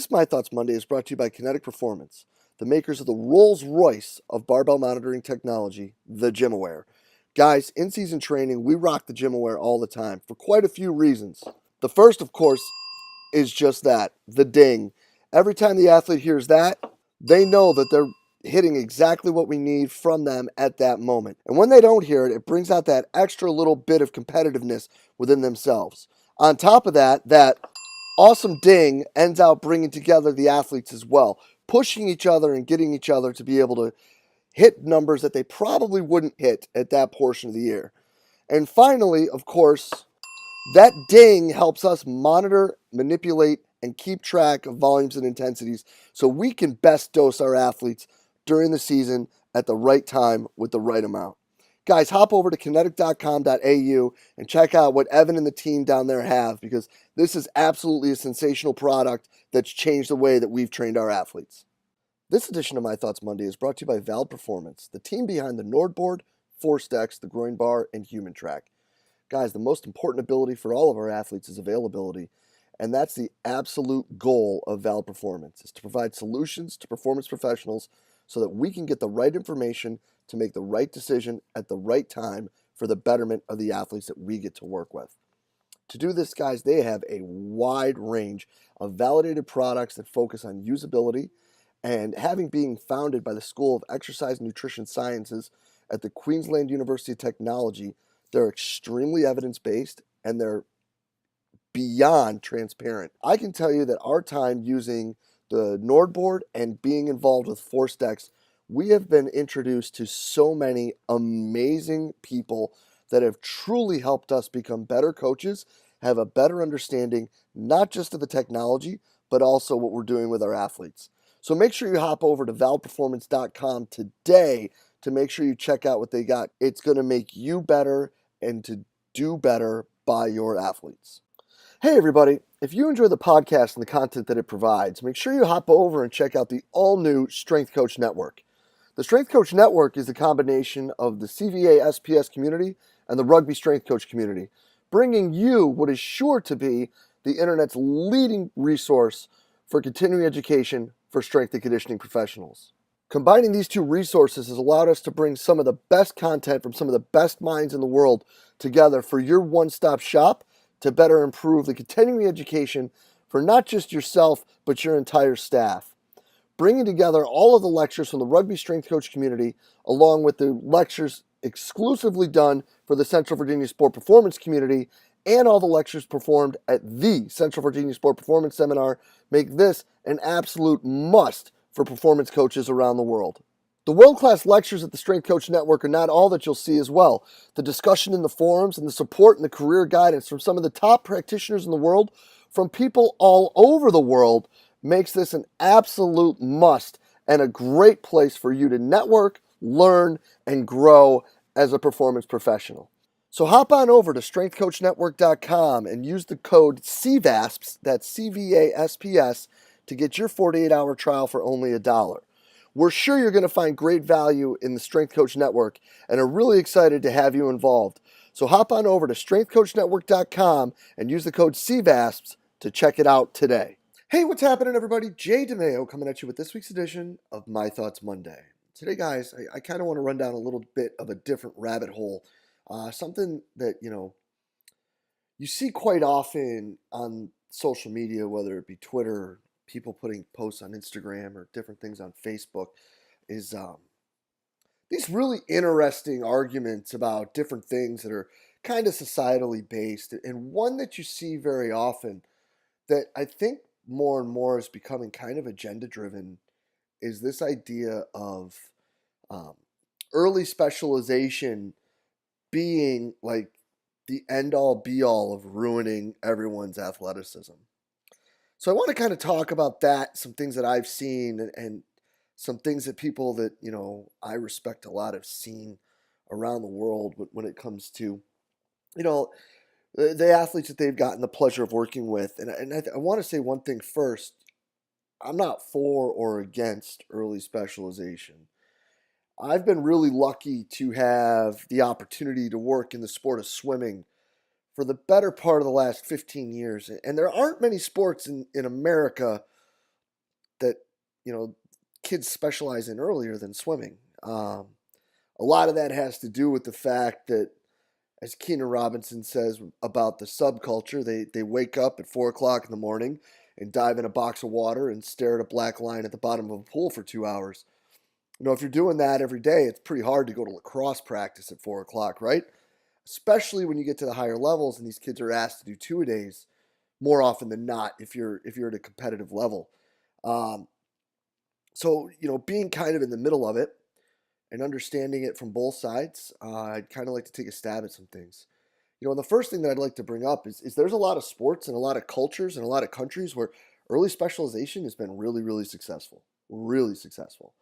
This My Thoughts Monday is brought to you by Kinetic Performance, the makers of the Rolls-Royce of barbell monitoring technology, the GymAware. Guys, in season training, we rock the GymAware all the time for quite a few reasons. The first, of course, is just that, the ding. Every time the athlete hears that, they know that they're hitting exactly what we need from them at that moment. And when they don't hear it, it brings out that extra little bit of competitiveness within themselves. On top of that, that awesome ding ends out bringing together the athletes as well, pushing each other and getting each other to be able to hit numbers that they probably wouldn't hit at that portion of the year. And finally, of course, that ding helps us monitor, manipulate, and keep track of volumes and intensities so we can best dose our athletes during the season at the right time with the right amount. Guys, hop over to kinetic.com.au and check out what Evan and the team down there have, because this is absolutely a sensational product that's changed the way that we've trained our athletes. This edition of My Thoughts Monday is brought to you by Valid Performance, the team behind the Nordboard, Force Decks, the Groin Bar, and Human Track. Guys, the most important ability for all of our athletes is availability, and that's the absolute goal of Valid Performance, is to provide solutions to performance professionals so that we can get the right information to make the right decision at the right time for the betterment of the athletes that we get to work with. To do this, guys, they have a wide range of validated products that focus on usability, and having been founded by the School of Exercise and Nutrition Sciences at the Queensland University of Technology, they're extremely evidence-based and they're beyond transparent. I can tell you that our time using the Nordboard and being involved with Force Decks, we have been introduced to so many amazing people that have truly helped us become better coaches, have a better understanding, not just of the technology, but also what we're doing with our athletes. So make sure you hop over to valperformance.com today to make sure you check out what they got. It's going to make you better and to do better by your athletes. Hey everybody, if you enjoy the podcast and the content that it provides, make sure you hop over and check out the all-new Strength Coach Network. The Strength Coach Network is the combination of the CVA SPS community and the Rugby Strength Coach community, bringing you what is sure to be the internet's leading resource for continuing education for strength and conditioning professionals. Combining these two resources has allowed us to bring some of the best content from some of the best minds in the world together for your one-stop shop to better improve the continuing education for not just yourself, but your entire staff. Bringing together all of the lectures from the Rugby Strength Coach community, along with the lectures exclusively done for the Central Virginia Sport Performance community, and all the lectures performed at the Central Virginia Sport Performance Seminar, make this an absolute must for performance coaches around the world. The world-class lectures at the Strength Coach Network are not all that you'll see as well. The discussion in the forums and the support and the career guidance from some of the top practitioners in the world, from people all over the world, makes this an absolute must and a great place for you to network, learn, and grow as a performance professional. So hop on over to strengthcoachnetwork.com and use the code CVASPS, that's CVASPS, to get your 48-hour trial for only $1. We're sure you're going to find great value in the Strength Coach Network and are really excited to have you involved. So hop on over to strengthcoachnetwork.com and use the code CVASPS to check it out today. Hey, what's happening, everybody? DeMayo coming at you with this week's edition of My Thoughts Monday. Today, guys, I kind of want to run down a little bit of a different rabbit hole. Something that, you see quite often on social media, whether it be Twitter or people putting posts on Instagram or different things on Facebook, is these really interesting arguments about different things that are kind of societally based. And one that you see very often that I think more and more is becoming kind of agenda driven is this idea of early specialization being like the end all be all of ruining everyone's athleticism. So I want to kind of talk about that, some things that I've seen and some things that people that, I respect a lot have seen around the world when it comes to, the athletes that they've gotten the pleasure of working with. And I want to say one thing first. I'm not for or against early specialization. I've been really lucky to have the opportunity to work in the sport of swimming for the better part of the last 15 years. And there aren't many sports in America that, kids specialize in earlier than swimming. A lot of that has to do with the fact that, as Keenan Robinson says about the subculture, they wake up at 4 o'clock in the morning and dive in a box of water and stare at a black line at the bottom of a pool for 2 hours. If you're doing that every day, it's pretty hard to go to lacrosse practice at 4 o'clock, right? Especially when you get to the higher levels and these kids are asked to do 2-a-days more often than not if you're at a competitive level. So, being kind of in the middle of it and understanding it from both sides, I'd kind of like to take a stab at some things. And the first thing that I'd like to bring up is there's a lot of sports and a lot of cultures and a lot of countries where early specialization has been really, really successful. Really successful.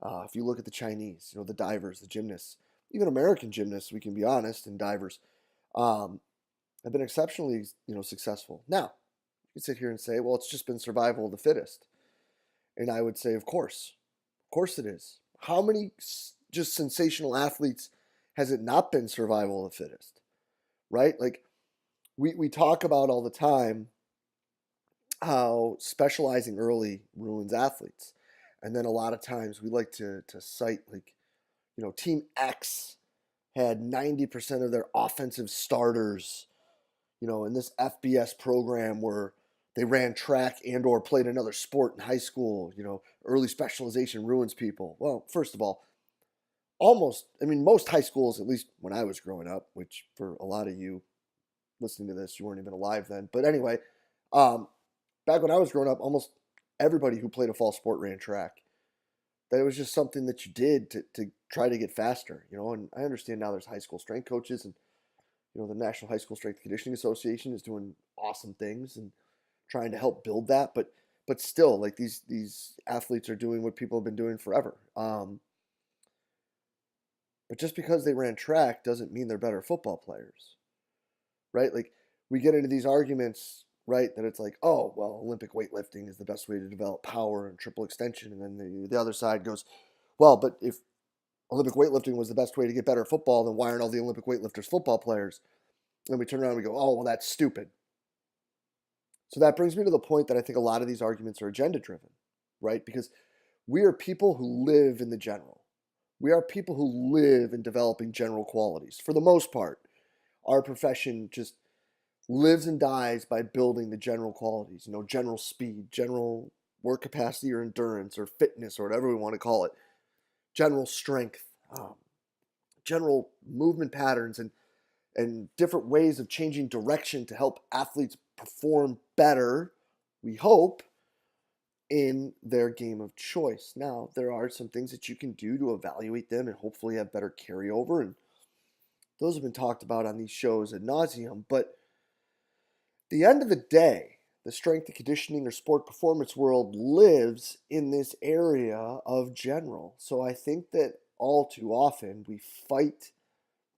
If you look at the Chinese, the divers, the gymnasts, even American gymnasts, we can be honest, and divers, have been exceptionally, successful. Now, you can sit here and say, well, it's just been survival of the fittest. And I would say, of course it is. How many just sensational athletes has it not been survival of the fittest, right? Like we talk about all the time how specializing early ruins athletes. And then a lot of times we like to cite Team X had 90% of their offensive starters, in this FBS program where they ran track and or played another sport in high school. Early specialization ruins people. Well, first of all, most high schools, at least when I was growing up, which for a lot of you listening to this, you weren't even alive then. But anyway, back when I was growing up, almost everybody who played a fall sport ran track. That it was just something that you did to try to get faster, and I understand now there's high school strength coaches and, the National High School Strength Conditioning Association is doing awesome things and trying to help build that. But still, like these athletes are doing what people have been doing forever. But just because they ran track doesn't mean they're better football players, right? Like we get into these arguments, right? That it's like, oh, well, Olympic weightlifting is the best way to develop power and triple extension. And then the other side goes, well, but if Olympic weightlifting was the best way to get better at football, then why aren't all the Olympic weightlifters football players? And we turn around and we go, oh, well, that's stupid. So that brings me to the point that I think a lot of these arguments are agenda driven, right? Because we are people who live in the general. We are people who live in developing general qualities. For the most part, our profession just lives and dies by building the general qualities, general speed, general work capacity or endurance or fitness or whatever we want to call it, general strength, general movement patterns and different ways of changing direction to help athletes perform better, we hope, in their game of choice. Now, there are some things that you can do to evaluate them and hopefully have better carryover, and those have been talked about on these shows ad nauseum, but at the end of the day, the strength and conditioning or sport performance world lives in this area of general. So I think that all too often we fight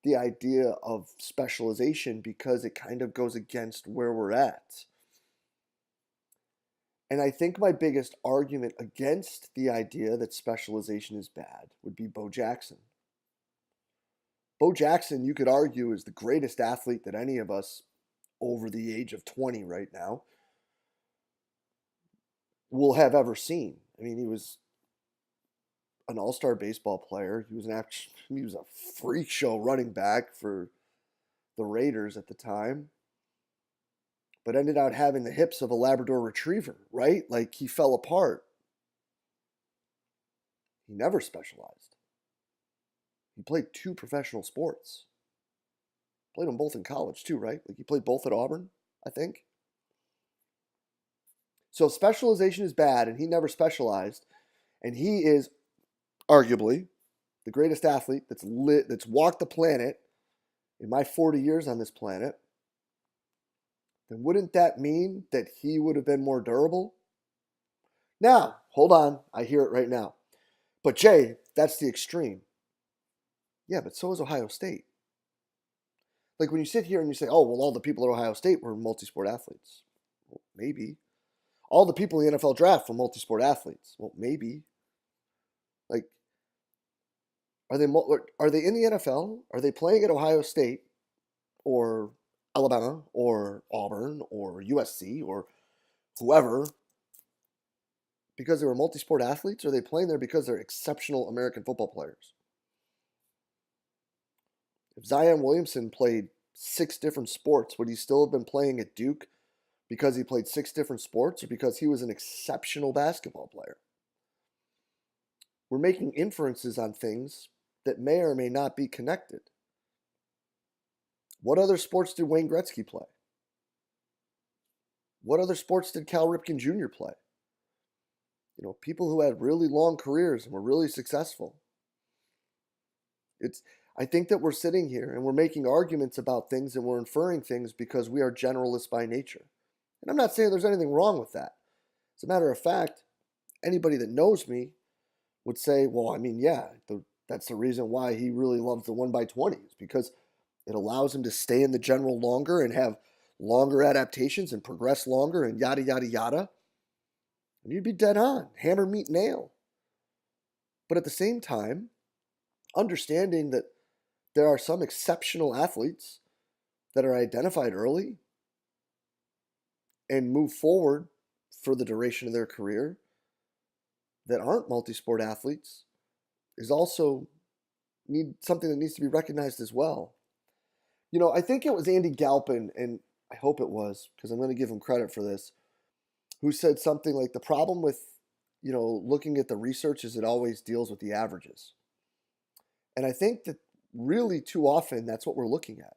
the idea of specialization because it kind of goes against where we're at. And I think my biggest argument against the idea that specialization is bad would be Bo Jackson. Bo Jackson, you could argue, is the greatest athlete that any of us over the age of 20 right now will have ever seen. I mean, he was an all-star baseball player. He was a freak show running back for the Raiders at the time, but ended out having the hips of a Labrador retriever, right? Like he fell apart. He never specialized. He played 2 professional sports. Played them both in college too, right? Like he played both at Auburn, I think. So specialization is bad, and he never specialized, and he is arguably the greatest athlete that's walked the planet in my 40 years on this planet. Then wouldn't that mean that he would have been more durable? Now, hold on, I hear it right now. But Jay, that's the extreme. Yeah, but so is Ohio State. Like when you sit here and you say, oh, well, all the people at Ohio State were multi-sport athletes. Well, maybe. All the people in the NFL draft were multi-sport athletes. Well, maybe. Like, are they in the NFL? Are they playing at Ohio State or Alabama or Auburn or USC or whoever because they were multi-sport athletes, or are they playing there because they're exceptional American football players? If Zion Williamson played 6 different sports, would he still have been playing at Duke because he played 6 different sports, or because he was an exceptional basketball player? We're making inferences on things that may or may not be connected. What other sports did Wayne Gretzky play? What other sports did Cal Ripken Jr. play? People who had really long careers and were really successful. I think that we're sitting here and we're making arguments about things and we're inferring things because we are generalists by nature. And I'm not saying there's anything wrong with that. As a matter of fact, anybody that knows me would say, well, I mean, yeah, that's the reason why he really loves the 1x20s, because it allows him to stay in the general longer and have longer adaptations and progress longer and yada, yada, yada. And you'd be dead on, hammer, meat, nail. But at the same time, understanding that there are some exceptional athletes that are identified early and move forward for the duration of their career that aren't multi-sport athletes is also something that needs to be recognized as well. I think it was Andy Galpin, and I hope it was, because I'm going to give him credit for this, who said something like the problem with, looking at the research is it always deals with the averages. And I think that really too often that's what we're looking at.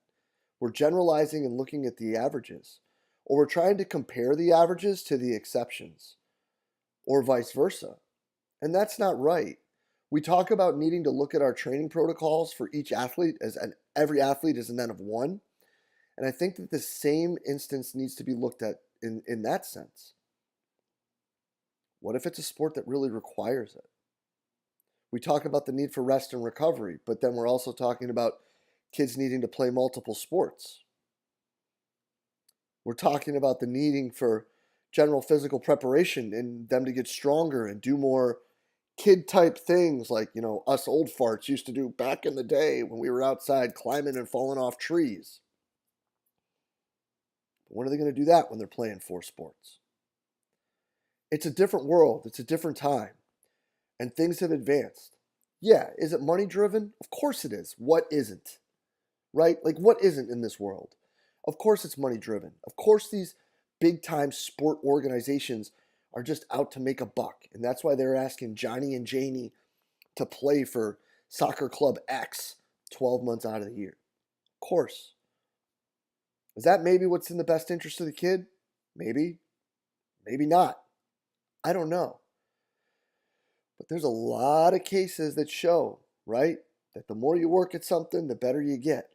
We're generalizing and looking at the averages, or we're trying to compare the averages to the exceptions, or vice versa. And that's not right. We talk about needing to look at our training protocols for each athlete every athlete is an N of 1. And I think that the same instance needs to be looked at in that sense. What if it's a sport that really requires it? We talk about the need for rest and recovery, but then we're also talking about kids needing to play multiple sports. We're talking about the needing for general physical preparation and them to get stronger and do more kid type things like, us old farts used to do back in the day when we were outside climbing and falling off trees. But when are they going to do that when they're playing 4 sports? It's a different world. It's a different time. And things have advanced. Yeah, is it money driven? Of course it is. What isn't? Right? Like, what isn't in this world? Of course it's money driven. Of course these big time sport organizations are just out to make a buck. And that's why they're asking Johnny and Janie to play for soccer club X 12 months out of the year. Of course. Is that maybe what's in the best interest of the kid? Maybe. Maybe not. I don't know. But there's a lot of cases that show, right, that the more you work at something, the better you get.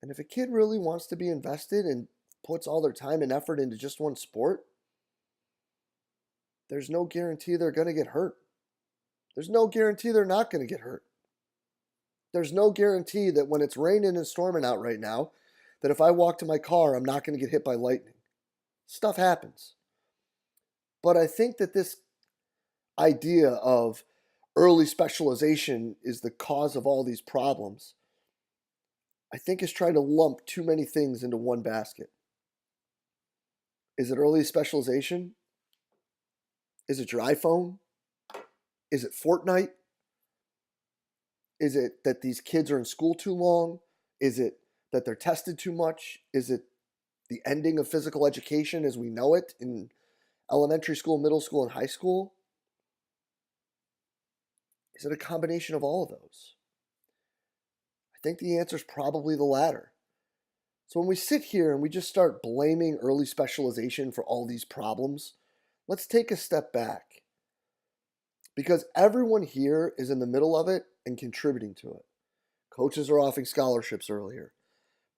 And if a kid really wants to be invested and puts all their time and effort into just one sport, there's no guarantee they're going to get hurt. There's no guarantee they're not going to get hurt. There's no guarantee that when it's raining and storming out right now, that if I walk to my car, I'm not going to get hit by lightning. Stuff happens. But I think that this idea of early specialization is the cause of all these problems, I think is trying to lump too many things into one basket. Is it early specialization? Is it your iPhone? Is it Fortnite? Is it that these kids are in school too long? Is it that they're tested too much? Is it the ending of physical education as we know it in elementary school, middle school, and high school? Is it a combination of all of those? I think the answer is probably the latter. So when we sit here and we just start blaming early specialization for all these problems, let's take a step back. Because everyone here is in the middle of it and contributing to it. Coaches are offering scholarships earlier.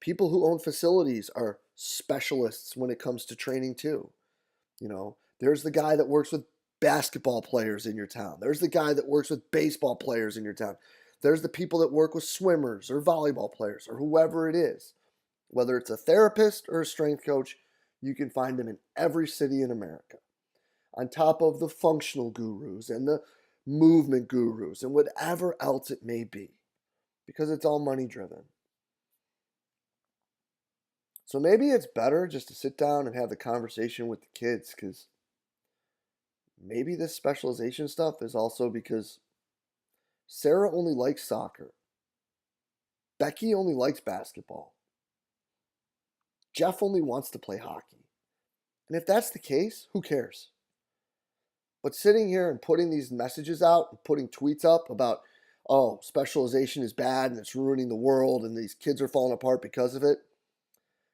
People who own facilities are specialists when it comes to training too. There's the guy that works with basketball players in your town. There's the guy that works with baseball players in your town. There's the people that work with swimmers or volleyball players or whoever it is. Whether it's a therapist or a strength coach, you can find them in every city in America. On top of the functional gurus and the movement gurus and whatever else it may be, because it's all money driven. So maybe it's better just to sit down and have the conversation with the kids, because maybe this specialization stuff is also because Sarah only likes soccer. Becky only likes basketball. Jeff only wants to play hockey. And if that's the case, who cares? But sitting here and putting these messages out and putting tweets up about, oh, specialization is bad and it's ruining the world and these kids are falling apart because of it,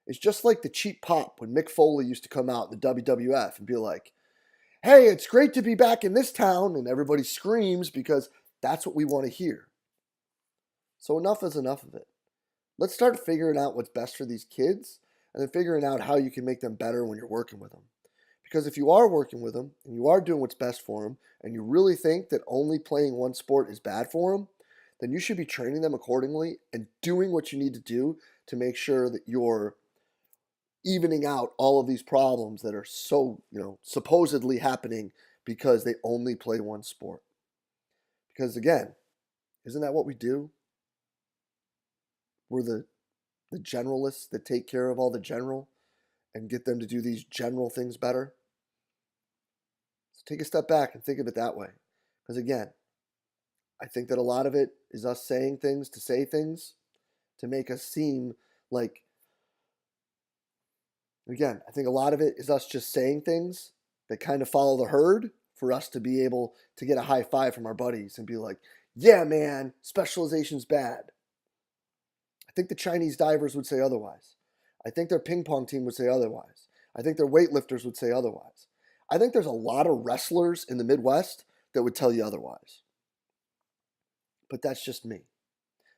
it's just like the cheap pop when Mick Foley used to come out in the WWF and be like, hey, it's great to be back in this town, and everybody screams because that's what we want to hear. So enough is enough of it. Let's start figuring out what's best for these kids and then figuring out how you can make them better when you're working with them. Because if you are working with them and you are doing what's best for them and you really think that only playing one sport is bad for them, then you should be training them accordingly and doing what you need to do to make sure that you're evening out all of these problems that are so, supposedly happening because they only play one sport. Because again, isn't that what we do? We're the generalists that take care of all the general and get them to do these general things better. So take a step back and think of it that way. Because again, I think that a lot of it is us saying things to say things to make us seem like, again, I think a lot of it is us just saying things that kind of follow the herd for us to be able to get a high five from our buddies and be like, yeah, man, specialization's bad. I think the Chinese divers would say otherwise. I think their ping pong team would say otherwise. I think their weightlifters would say otherwise. I think there's a lot of wrestlers in the Midwest that would tell you otherwise. But that's just me.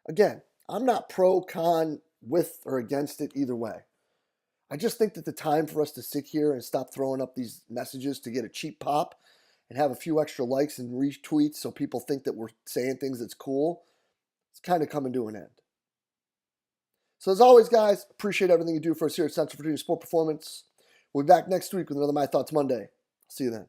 Again, I'm not pro, con, with, or against it either way. I just think that the time for us to sit here and stop throwing up these messages to get a cheap pop and have a few extra likes and retweets so people think that we're saying things that's cool, it's kind of coming to an end. So as always, guys, appreciate everything you do for us here at Central for Sport Performance. We'll be back next week with another My Thoughts Monday. See you then.